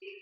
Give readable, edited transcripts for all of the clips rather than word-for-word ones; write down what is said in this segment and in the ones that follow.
You're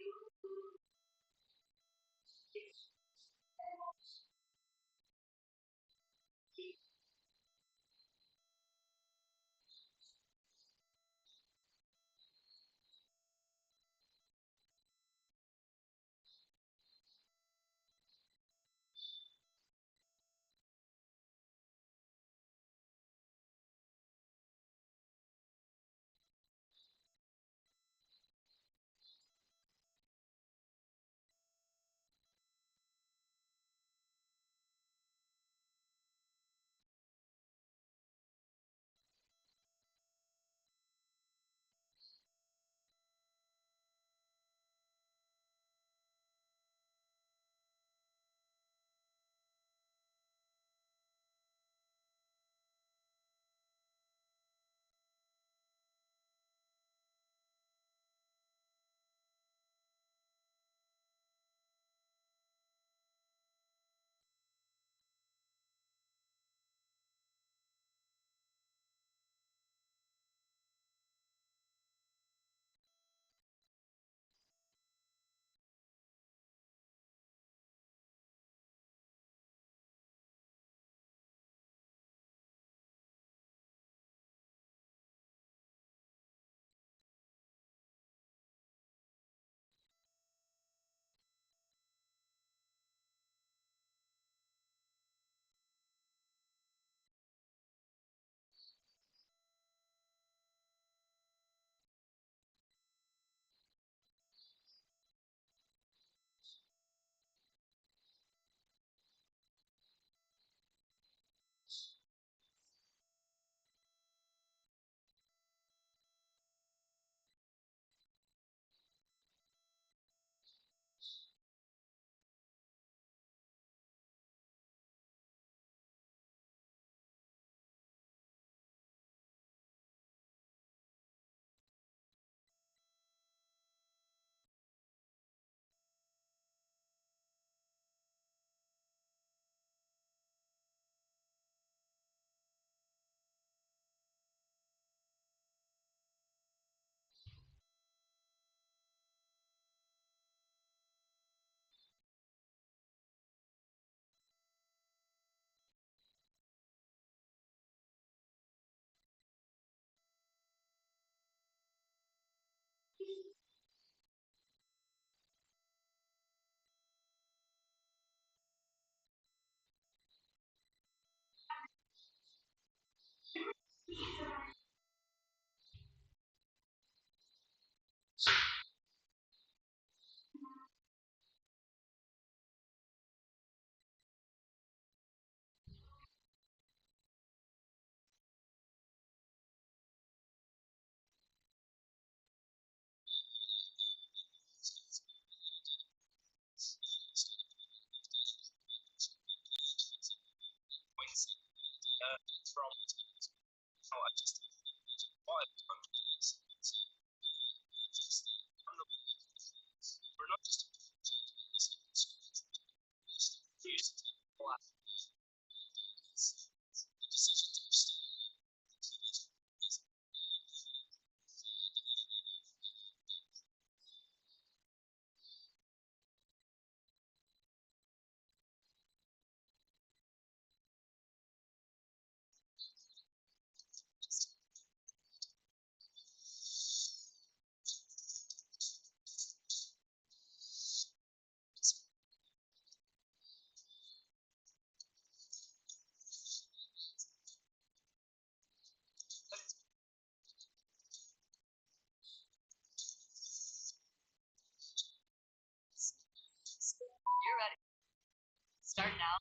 ready. Start now.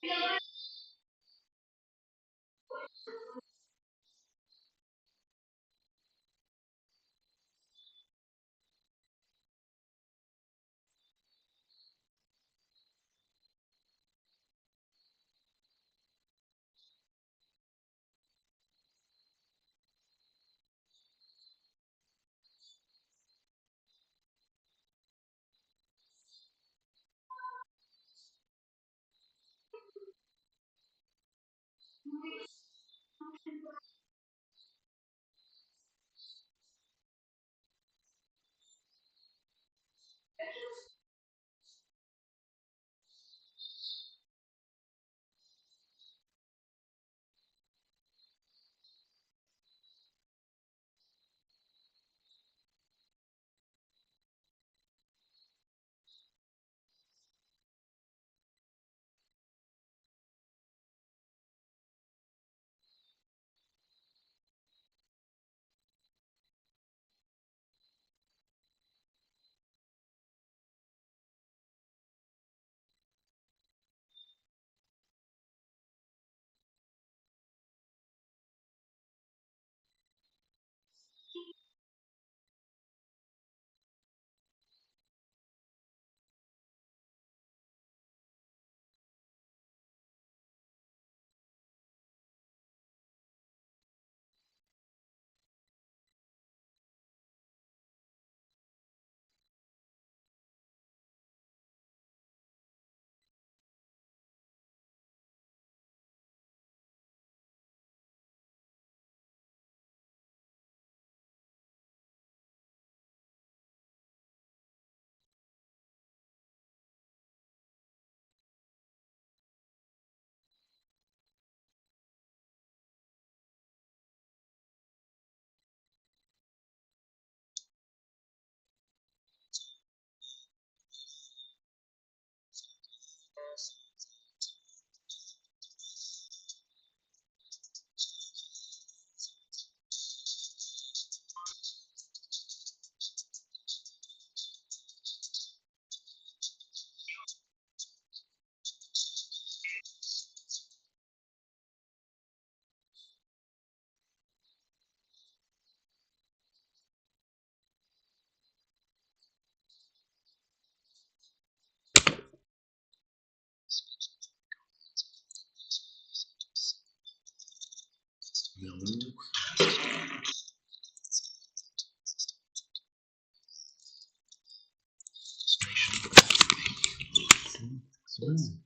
No. Swim.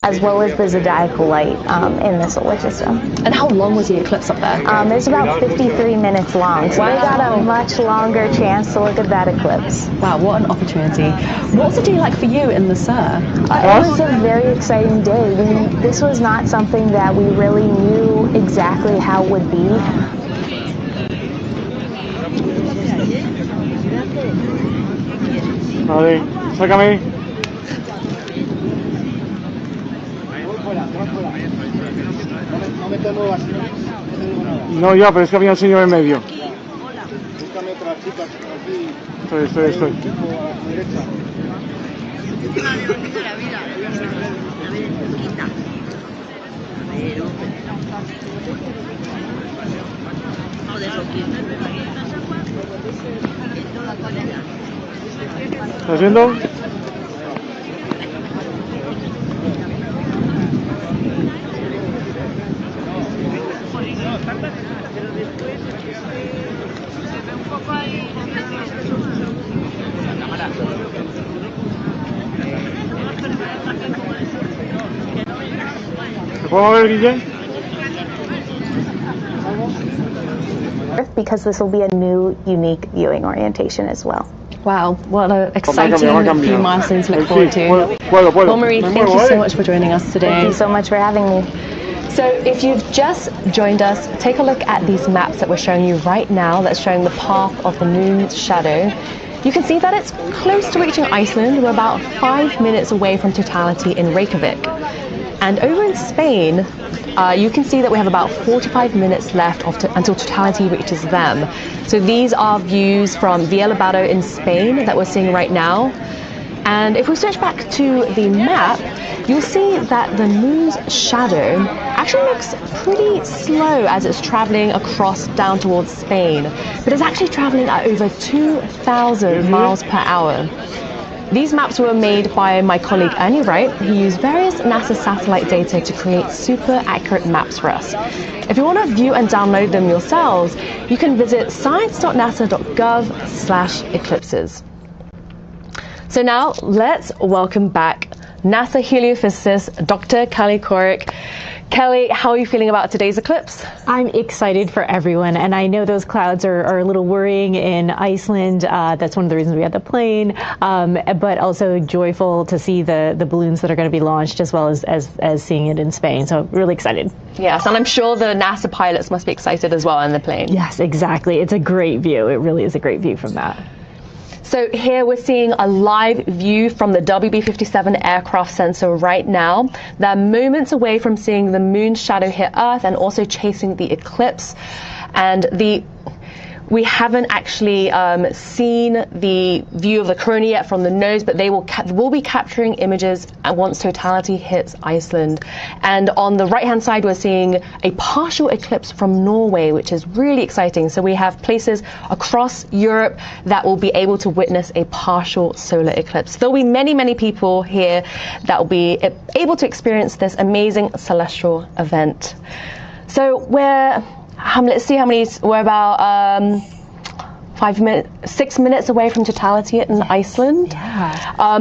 as well as the zodiacal light in the solar system. And how long was the eclipse up there? It's about 53 minutes long, so they got a much longer chance to look at that eclipse. Wow, what an opportunity. What was the day like for you in the SUR? It was a very exciting day. This was not something that we really knew exactly how it would be. Vale, sácame. No, ya, pero es que había un señor en medio. Búscame otra chica aquí. Estoy. ¿Estás viendo? ¿Te puedo ver, Guille? Because this will be a new, unique viewing orientation as well. Wow, what an exciting few milestones to look forward to. Well, Marie, thank you so much for joining us today. Thank you so much for having me. So if you've just joined us, take a look at these maps that we're showing you right now that's showing the path of the moon's shadow. You can see that it's close to reaching Iceland. We're about 5 minutes away from totality in Reykjavik. And over in Spain, you can see that we have about 45 minutes left until totality reaches them. So these are views from Villabado in Spain that we're seeing right now. And if we switch back to the map, you'll see that the moon's shadow actually looks pretty slow as it's traveling across down towards Spain, but it's actually traveling at over 2,000 miles per hour. These maps were made by my colleague Ernie Wright, who used various NASA satellite data to create super accurate maps for us. If you want to view and download them yourselves, you can visit science.nasa.gov/eclipses. So now let's welcome back NASA heliophysicist Dr. Kelly Corrick. Kelly, how are you feeling about today's eclipse? I'm excited for everyone, and I know those clouds are a little worrying in Iceland. That's one of the reasons we had the plane, but also joyful to see the balloons that are going to be launched, as well as seeing it in Spain. So really excited. Yes, and I'm sure the NASA pilots must be excited as well in the plane. Yes, exactly. It's a great view. It really is a great view from that. So here we're seeing a live view from the WB-57 aircraft sensor right now. They're moments away from seeing the moon's shadow hit Earth and also chasing the eclipse. And we haven't actually seen the view of the corona yet from the nose, but they will be capturing images once totality hits Iceland. And on the right-hand side, we're seeing a partial eclipse from Norway, which is really exciting. So we have places across Europe that will be able to witness a partial solar eclipse. There'll be many, many people here that will be able to experience this amazing celestial event. So let's see how many. We're about 6 minutes away from totality in Iceland. Yeah.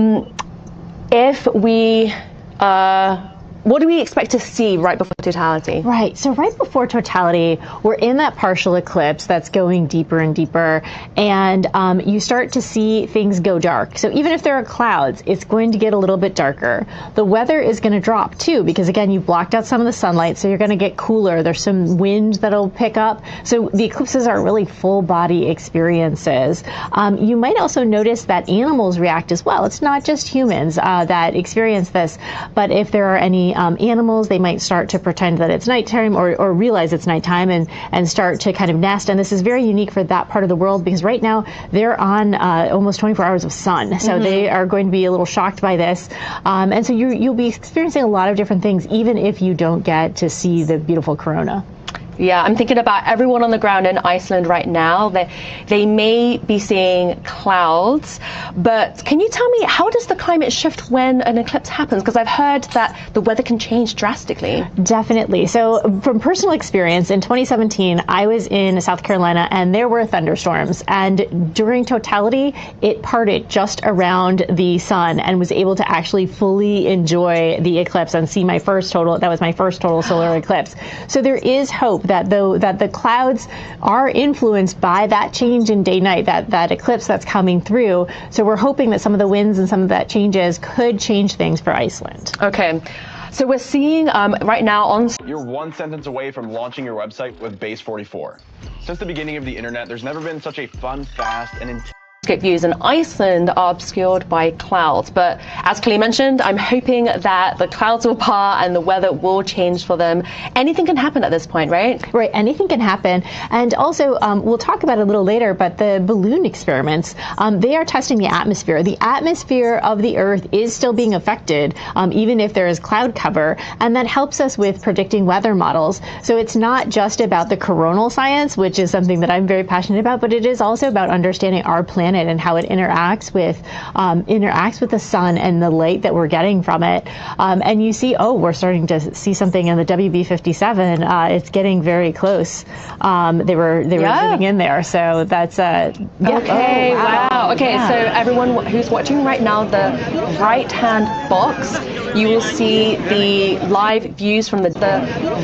What do we expect to see right before totality? Right. So right before totality, we're in that partial eclipse that's going deeper and deeper, and you start to see things go dark. So even if there are clouds, it's going to get a little bit darker. The weather is going to drop too, because again, you blocked out some of the sunlight, so you're going to get cooler. There's some wind that'll pick up. So the eclipses are really full body experiences. You might also notice that animals react as well. It's not just humans that experience this, but if there are any animals, they might start to pretend that it's nighttime or realize it's nighttime and start to kind of nest. And this is very unique for that part of the world, because right now they're on almost 24 hours of sun. So they are going to be a little shocked by this. And so you'll be experiencing a lot of different things, even if you don't get to see the beautiful corona. Yeah, I'm thinking about everyone on the ground in Iceland right now. They may be seeing clouds, but can you tell me, how does the climate shift when an eclipse happens? Because I've heard that the weather can change drastically. Definitely. So from personal experience, in 2017, I was in South Carolina and there were thunderstorms. And during totality, it parted just around the sun and was able to actually fully enjoy the eclipse and see my first total. That was my first total solar eclipse. So there is hope that the clouds are influenced by that change in day-night, that eclipse that's coming through. So we're hoping that some of the winds and some of that changes could change things for Iceland. Okay. So we're seeing right now on... You're one sentence away from launching your website with Base 44. Since the beginning of the internet, there's never been such a fun, fast, and intense views in Iceland are obscured by clouds, but as Kelly mentioned, I'm hoping that the clouds will part and the weather will change for them. Anything can happen at this point, right? Right, anything can happen. And also, we'll talk about it a little later, but the balloon experiments, they are testing the atmosphere. The atmosphere of the Earth is still being affected, even if there is cloud cover, and that helps us with predicting weather models. So it's not just about the coronal science, which is something that I'm very passionate about, but it is also about understanding our planet and how it interacts with the sun and the light that we're getting from it. And you see, we're starting to see something in the WB57. It's getting very close. They were zooming in there, so that's Okay, oh, wow. Okay, yeah. so everyone who's watching right now, the right-hand box, you will see the live views from the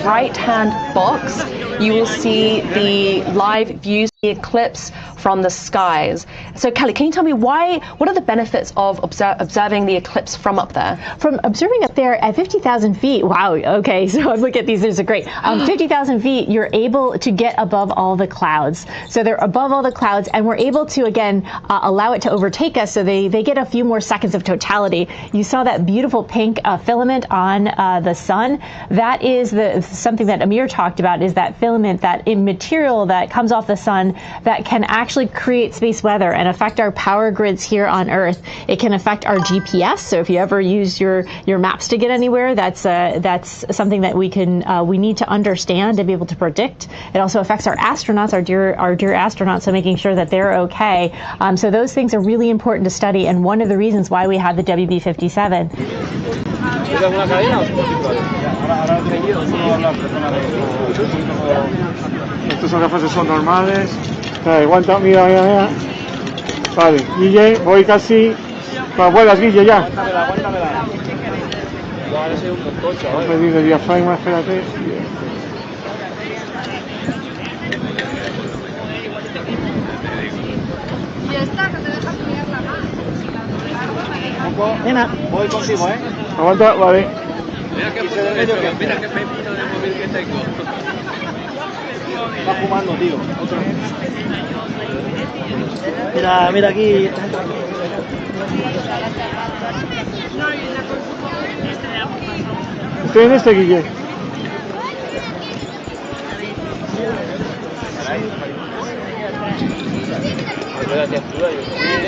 right-hand box. You will see the live views of the eclipse from the skies. So Kelly, can you tell me what are the benefits of observing the eclipse from up there? From observing up there at 50,000 feet, wow, okay, so I look at these are great. 50,000 feet, you're able to get above all the clouds. So they're above all the clouds, and we're able to, again, allow it to overtake us, so they get a few more seconds of totality. You saw that beautiful pink filament on the sun. That is something that Amir talked about, is that filament, that material that comes off the sun that can actually create space weather and affect our power grids here on Earth. It can affect our GPS. So if you ever use your maps to get anywhere, that's something that we need to understand to be able to predict. It also affects our astronauts, our dear astronauts, so making sure that they're okay. So those things are really important to study, and one of the reasons why we have the WB57. Estas son gafas, son normales. Aguanta, mira. Vale, Guille, voy casi. Vuelas, Guille, ya. Vamos a pedir el diafragma, espérate. Ya está, no te dejas mirar la mano. Nena, voy contigo, Aguanta, vale. Mira qué pepino de móvil que tengo. Está fumando, tío. Mira aquí. Estoy en este, Guille.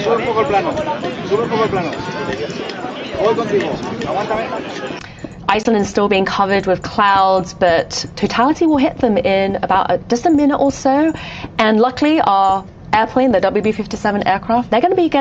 Sube un poco el plano. Voy contigo. Aguántame. Iceland is still being covered with clouds, but totality will hit them in about just a minute or so. And luckily, our airplane, the WB-57 aircraft, they're going to be getting